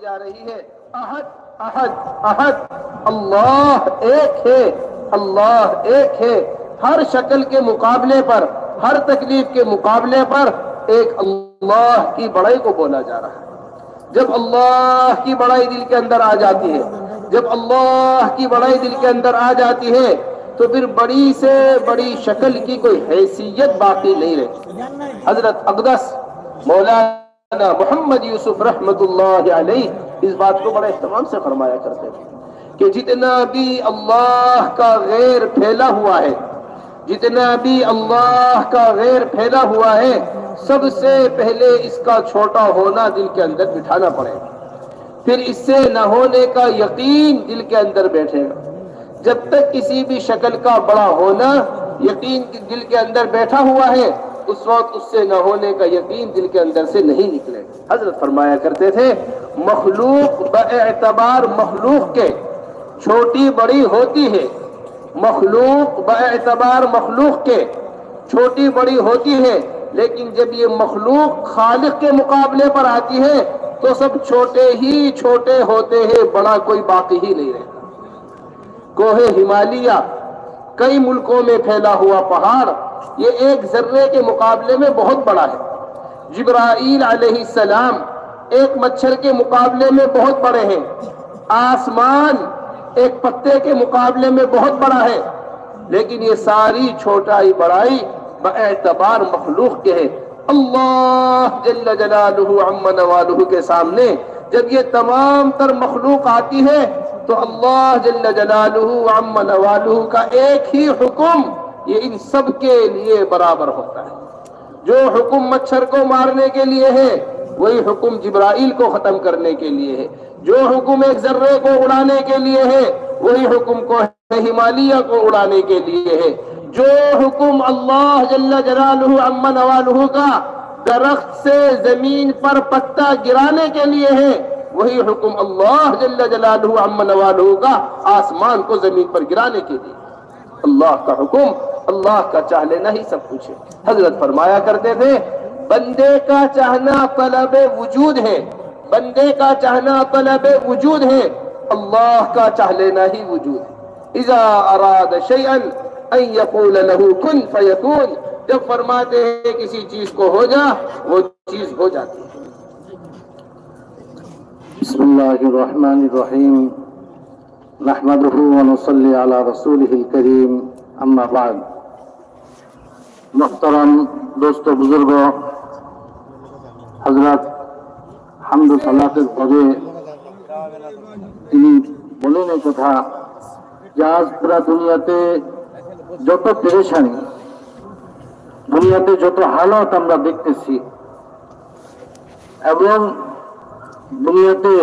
जा रही है, अहद अहद अहद, अल्लाह एक है, अल्लाह एक है। हर शक्ल के मुकाबले पर, हर तकलीफ के मुकाबले पर एक अल्लाह की बड़ाई को बोला जा रहा है। जब अल्लाह की बड़ाई दिल के अंदर आ जाती है, जब अल्लाह की बड़ाई दिल के अंदर आ जाती है, तो फिर बड़ी से बड़ी शक्ल की कोई हैसियत बाकी नहीं रहती। हजरत अक़दस मौलाना मोहम्मद यूसुफ रहमतुल्लाह अलैह इस बात को बड़े एहतमाम से फरमाया करते थे कि जितना भी अल्लाह का गैर फैला हुआ है, जितना भी अल्लाह का गैर फैला हुआ है, सबसे पहले इसका छोटा होना दिल के अंदर बिठाना पड़ेगा, फिर इससे न होने का यकीन दिल के अंदर बैठेगा। जब तक किसी भी शक्ल का बड़ा होना यकीन दिल के अंदर बैठा हुआ है, उस वक्त उससे न होने का यकीन दिल के अंदर से नहीं निकलेगा। हजरत फरमाया करते थे, मखलूक बएतबार मखलूक के छोटी बड़ी होती है, मखलूक बएतबार मखलूक के छोटी बड़ी होती है, लेकिन जब ये मखलूक खालिक के मुकाबले पर आती है तो सब छोटे ही छोटे होते हैं, बड़ा कोई बाकी ही नहीं रहता। कोहे हिमालय कई मुल्कों में फैला हुआ पहाड़, ये एक जर्रे के मुकाबले में बहुत बड़ा है। जिब्राईल अलैहिस्सलाम एक मच्छर के मुकाबले में बहुत बड़े हैं। आसमान एक पत्ते के मुकाबले में बहुत बड़ा है, लेकिन ये सारी छोटाई बड़ाई बएतबार मखलूक के है। अल्लाह जल्ल जलालुहु अम्मा नवालुहु के सामने जब ये तमाम तर मखलूक आती है तो अल्लाह जल्ल जलालुहु अम्मा नवालुहु का एक ही हुक्म ये इन सब के लिए बराबर होता है। जो हुक्म मच्छर को मारने के लिए है, वही हुक्म जिब्राईल को खत्म करने के लिए है। जो हुक्म एक जर्रे को उड़ाने के लिए है, वही हुक्म को हिमालय को उड़ाने के लिए है। जो हुक्म अल्लाह जल्ल जलालुहु अम्मा नवालुहु का दरख्त से जमीन पर पत्ता गिराने के लिए है, वही हुक्म अल्लाह जल्ल जलालुहु अम्मा नवालुहु का आसमान को जमीन पर गिराने के लिए। अल्लाह का हुक्म, अल्लाह का चाह लेना ही सब कुछ है। हजरत फरमाया करते थे, बंदे का चाहना तलब वजूद है, बंदे का चाहना तलब वजूद है, अल्लाह का चाह लेना ही वजूद है। इज़ा अराद शैअन अन यक़ूल लहू कुन फयकून, जब फरमाते हैं किसी चीज को हो जा, वो चीज हो जाती है। बिस्मिल्लाहिर्रहमानिर्रहीम, नहमदुहु व नुसल्ली अला रसूलिहिल करीम, अम्मा बाद। मुहतरम दोस्तों बुजुर्गों, हजरत হামদু সালাতের পরে তিনি বলেন এই কথা যে আজ পুরা দুনিয়াতে যত পেরেশানি, দুনিয়াতে যত হালত আমরা দেখতেছি এবং দুনিয়াতে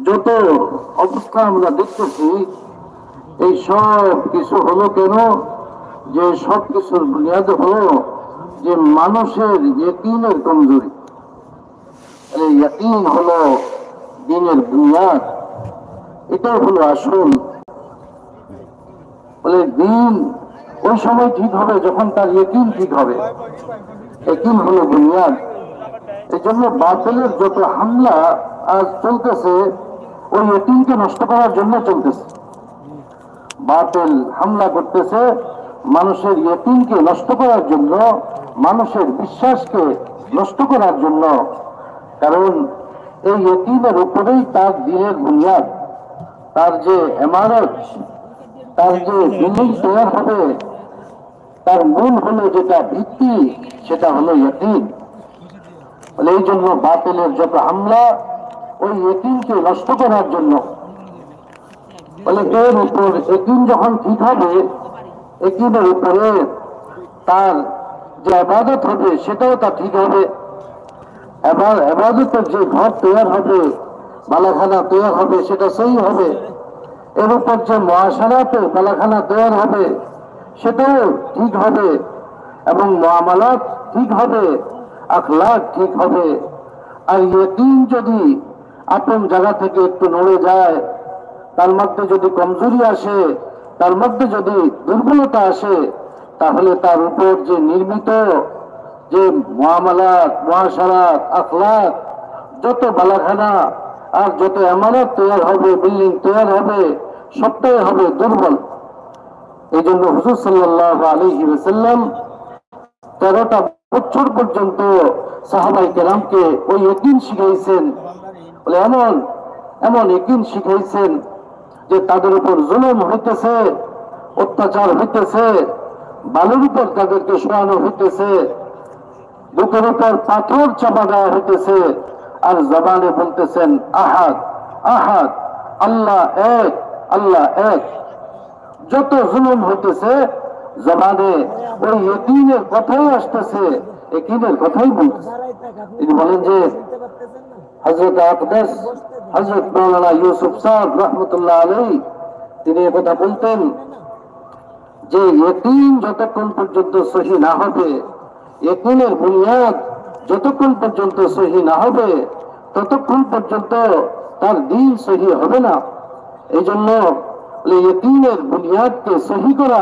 যত অবস্থা আমরা দেখতেছি, এই সব কিছু হলো কেন? যে সব কিছুর বুনিয়াদ হলো যে মানুষের ইয়াকিনের কমজোরি। ইয়াকিন হলো দ্বীনের বুনিয়াদ, এটাই হলো আসল। বলে দ্বীন ওই সময় ঠিক হবে যখন তার ইয়াকিন ঠিক হবে, ইয়াকিন হলো বুনিয়াদ। এই জন্য বাতিলের যত হামলা আজ চলতেছে ওই ইয়াকিনকে নষ্ট করার জন্য চলতেছে। বাতিল হামলা করতেছে মানুষের ইয়াকিনকে নষ্ট করার জন্য, মানুষের বিশ্বাসকে নষ্ট করার জন্য। কারণ এই ইয়াকিনের উপরেই তার দ্বীনের বুনিয়াদ, তার যে ইমারত, তার যে বিল্ডিং তৈরি হবে, তার মূল হলো যেটা ভিত্তি, সেটা হলো ইয়াকিন। বলে এই জন্য বাতিলের যত হামলা ওই ইয়াকিনকে নষ্ট করার জন্য। বলে এর উপর ইয়াকিন যখন ঠিক হবে, ইয়াকিনের উপরে তার যে ইবাদত হবে সেটাও তা ঠিক হবে। এবার ইবাদতের যে ঘর তৈরি হবে, বালাখানা তৈরি হবে, সেটা সেই হবে। এর উপর যে মুআশারাতে বালাখানা তৈরি হবে সেটাও ঠিক হবে, এবং মুআমালাত ঠিক হবে, আখলাক ঠিক হবে। আর ইয়াকিন যদি আপন জায়গা থেকে একটু নড়ে যায়, তার মধ্যে যদি কমজোরি আসে, তার মধ্যে যদি দুর্বলতা আসে, তাহলে তার উপর যে নির্মিত যে মুআমালাত, মুআশারাত, আখলাক, যত বালাখানা আর যত আমানত তৈরি হবে, বিল্ডিং তৈরি হবে, সবটাই হবে দুর্বল। এই জন্য হুজুর সাল্লাল্লাহু আলাইহি ওয়াসাল্লাম 13টা বছর পর্যন্ত সাহাবাই কেরামকে ওই ইয়াকিন শিখাইছেন। বলে এমন এমন ইয়াকিন শিখাইছেন যে তাদের উপর জুলুম হইতেছে, অত্যাচার হইতেছে, বালুর উপর তাদেরকে শোয়ানো হইতেছে, বুকের উপর পাথর চাপা দেওয়া হইতেছে, আর জবানে বলতেছেন আহাদ আহাদ, আল্লাহ এক, আল্লাহ এক। যত জুলুম হইতেছে জবানে ওই ইয়াকিনের কথাই আসতেছে, ইয়াকিনের কথাই বলতেছে। তিনি বলেন যে হযরত আকদাস হযরত মাওলানা ইউসুফ সাহেব রাহমাতুল্লাহ আলাইহি তিনি কথা বলতেন যে ইয়াকিন যতক্ষণ পর্যন্ত সহি না হবে, ইয়াকিনের বুনিয়াদ যতক্ষণ পর্যন্ত সহি না হবে, ততক্ষণ পর্যন্ত তার দিন সহি হবে না। এই জন্য ইয়াকিনের বুনিয়াদকে সহি করা,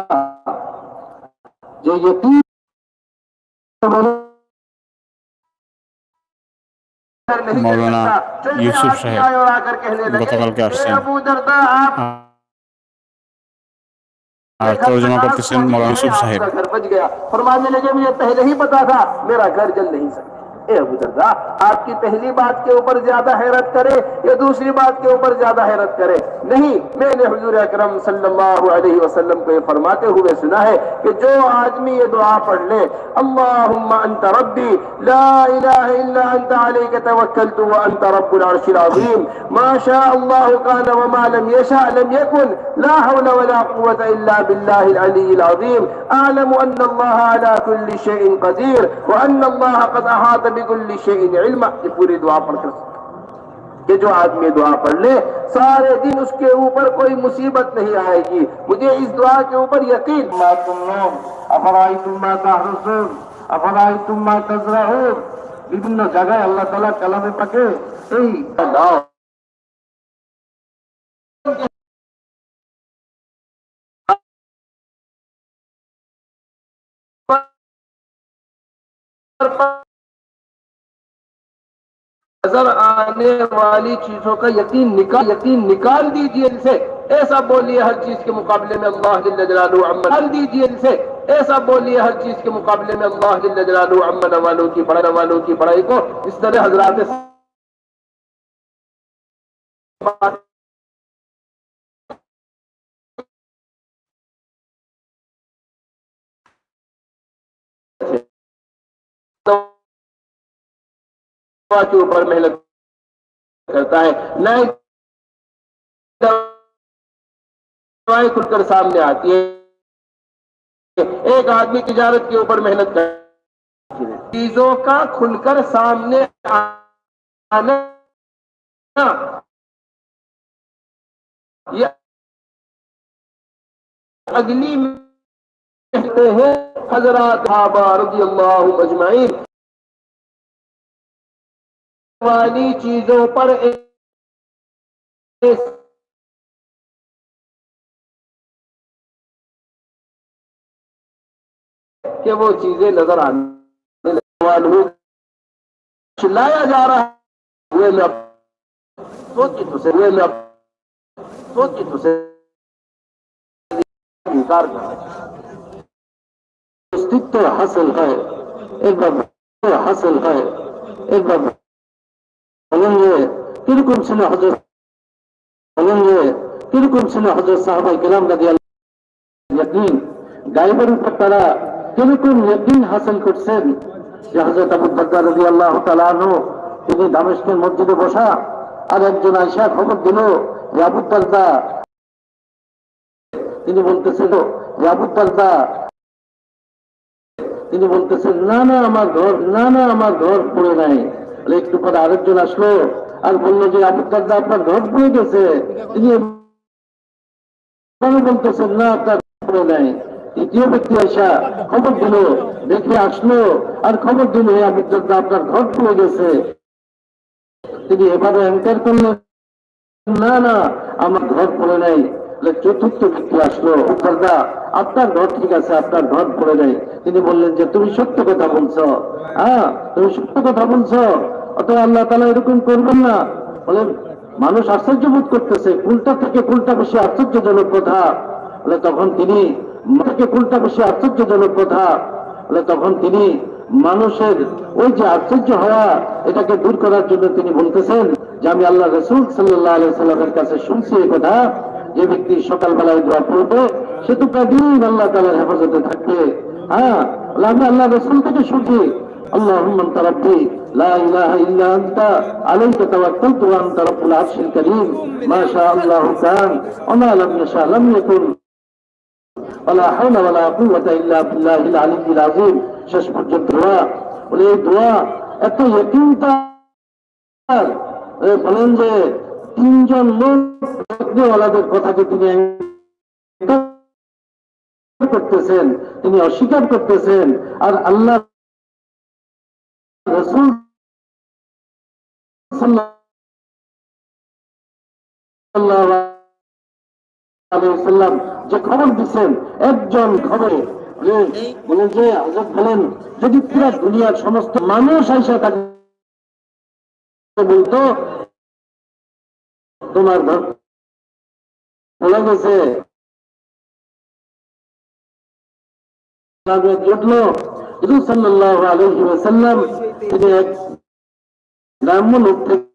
যে ইয়াকিন মৌলানা ইউসুফ সাহেব গতকালকে আসছেন আর তর্জমা করতেছেন মৌলানা ইউসুফ সাহেব। फरमाने लगे मुझे पहले ही पता था मेरा घर जल नहीं सकता। अबू दर्दा आपकी पहली बात के ऊपर ज्यादा हैरत करे या दूसरी बात के ऊपर ज्यादा हैरत करे? नहीं, मैंने हुजूर अकरम सल्लल्लाहु अलैहि वसल्लम को ये फरमाते हुए सुना है कि जो आदमी ये दुआ पढ़ ले, अल्लाहुम्मा अंता रब्बी ला इलाहा इल्ला अंता अलैका तवक्कलतु व अंता रब्बुल अर्शिल अज़ीम मा शा अल्लाहु कान व मा लम यशा लम यकुन ला हौला व ला कुव्वता इल्ला बिल्लाहिल अलिय्यिल अज़ीम अअलमु अन्ना अल्लाह अला कुल्लि शैइन क़दीर व अन्ना अल्लाह क़द अहाता बिकुल्लि शैइन इल्मा। ये पूरी दुआ पढ़कर कि जो आदमी दुआ पढ़ ले सारे दिन उसके ऊपर कोई मुसीबत नहीं आएगी। मुझे इस दुआ के ऊपर यकीन। বিভিন্ন জায়গায় আল্লাহ তাআলা কালামে পাকে এই नजर आने वाली चीजों का यकीन निकाल दीजिए इनसे। ऐसा बोलिए हर चीज के मुकाबले में अल्लाह जल्ल जलालुहु अम्मा निकाल दीजिए इनसे। ऐसा बोलिए हर चीज के मुकाबले में अल्लाह जल्ल जलालुहु अम्मा नवालों की पढ़ाई को। इस तरह हजरात के ऊपर मेहनत करता है, नई दवाएं खुलकर सामने आती है। एक आदमी तिजारत के ऊपर मेहनत करता है, चीजों का खुलकर सामने आना ये अगली कहते हैं हजरात सहाबा रज़ियल्लाहु अजमाइन वाली चीजों पर कि वो चीजें नजर आने वालों चिल्लाया जा रहा है, हुए में सोची तो से इंकार कर अस्तित्व हासिल है, एक बार हासिल है, एक बार বলেনগে কিরকম ছিল হযরত সাহাবায়ে কেরাম রাদিয়াল্লাহু ইয়াকিন গায়বের উপর তারা কিরকম ইয়াকিন হাসিল করছেন যে হযরত আবু বকর রাদিয়াল্লাহু তাআলা আনহু তিনি দামেস্কের মসজিদে বসা আর একজন আয়েশা খবর দিল যে আবু দারদা, তিনি বলতেছিল যে আবু দারদা, তিনি বলতেছেন না না আমার ঘর পড়ে নাই। একটু পরে আরেকজন আসলো আর বললো যে আবু দারদা আপনার ঘর পড়ে গেছে। তিনি বলতেছেন না আপনার পড়ে নাই। তৃতীয় ব্যক্তি আসা খবর দিল, দেখে আসলো আর খবর দিল আবু দারদা আপনার ঘর পড়ে গেছে। তিনি এভাবে এনকার করলেন না না আমার ঘর পড়ে নাই। চতুর্থ ব্যক্তি আসলো, আবু দারদা আপনার ঘর ঠিক আছে, আপনার ঘর পড়ে নাই। তিনি বললেন যে তুমি সত্য কথা বলছো, হ্যাঁ তুমি সত্য কথা বলছো, অত আল্লাহ তাআলা এরকম করবেন না। বলে মানুষ আশ্চর্য বোধ করতেছে, কোনটা থেকে কোনটা বেশি আশ্চর্যজনক কথা। তখন তিনি কোনটা বেশি আশ্চর্যজনক কথা, তখন তিনি মানুষের ওই যে আশ্চর্য হওয়া এটাকে দূর করার জন্য তিনি বলতেছেন যে আমি আল্লাহ রাসূল সাল্লাল্লাহু আলাইহি সাল্লামের কাছে শুনছি এই কথা, যে ব্যক্তি সকালবেলায় দোয়া পড়বে সে তো প্রতিদিন আল্লাহ তাআলার হেফাজতে থাকবে। হ্যাঁ, আমি আল্লাহ রাসূল থেকে শুনছি اللهم انت ربي لا اله الا انت عليك توكلت وانت رب العرش الكريم ما شاء الله كان وما لم يشاء لم يكن ولا حول ولا قوة إلا بالله العلي العظيم। শেষ পর্যন্ত দোয়া বলে, এই দোয়া এত ইয়াকিনতার, বলেন যে তিনজন লোক ওয়ালাদের কথাকে তিনি করতেছেন, তিনি অস্বীকার করতেছেন, আর আল্লাহ রাসূল সাল্লাল্লাহু আলাইহি ওয়াসাল্লাম যে খবর দিচ্ছেন, একজন খবরে বলেন যে হযরত বলেন যদি পুরো দুনিয়ার সমস্ত মানুষ আইসা তাকে বলতো তোমার ঘর বলা গেছে জুটলো, রাসূল সাল্লাল্লাহু আলাইহি ওয়াসাল্লাম তিনি এক গ্রাম্য লোক থেকে